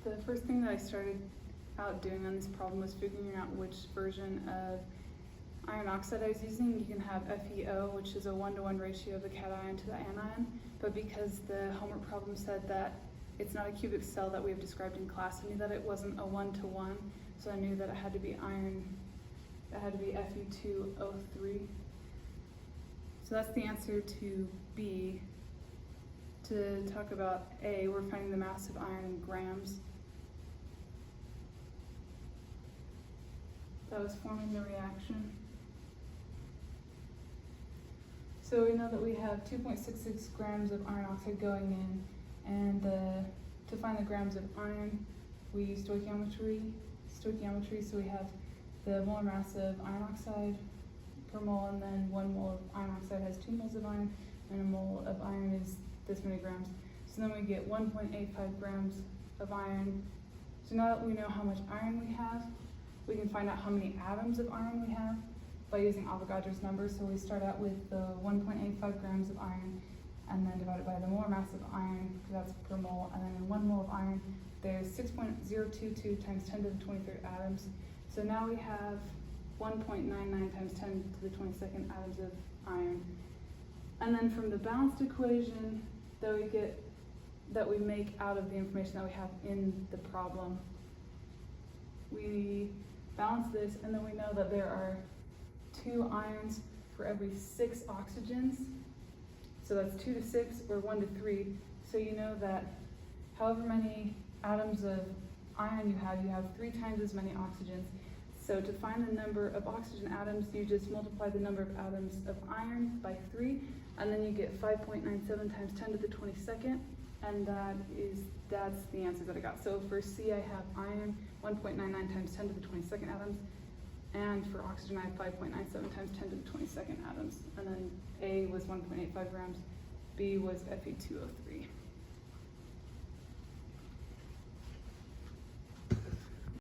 The first thing that I started out doing on this problem was figuring out which version of iron oxide I was using. You can have FeO, which is a 1-to-1 ratio of the cation to the anion, but because the homework problem said that it's not a cubic cell that we have described in class, I knew that it wasn't a 1-to-1, so I knew that it had to be iron, it had to be Fe2O3. So that's the answer to B. To talk about A, we're finding the mass of iron in grams. That was forming the reaction. So we know that we have 2.66 grams of iron oxide going in, and to find the grams of iron, we use stoichiometry, so we have the molar mass of iron oxide per mole, and then 1 mole of iron oxide has 2 moles of iron, and a mole of iron is this many grams. So then we get 1.85 grams of iron. So now that we know how much iron we have, we can find out how many atoms of iron we have by using Avogadro's number. So we start out with the 1.85 grams of iron and then divide it by the molar mass of iron, because that's per mole, and then in 1 mole of iron, there's 6.022 times 10 to the 23rd atoms. So now we have 1.99 times 10 to the 22nd atoms of iron. And then from the balanced equation that we make out of the information that we have in the problem, we balance this, and then we know that there are 2 irons for every 6 oxygens. So that's 2 to 6 or 1 to 3. So you know that however many atoms of iron you have 3 times as many oxygens. So to find the number of oxygen atoms, you just multiply the number of atoms of iron by 3, and then you get 5.97 times 10 to the 22nd, and that's the answer that I got. So for C, I have iron 1.99 times 10 to the 22nd atoms, and for oxygen, I have 5.97 times 10 to the 22nd atoms. And then A was 1.85 grams, B was Fe2O3.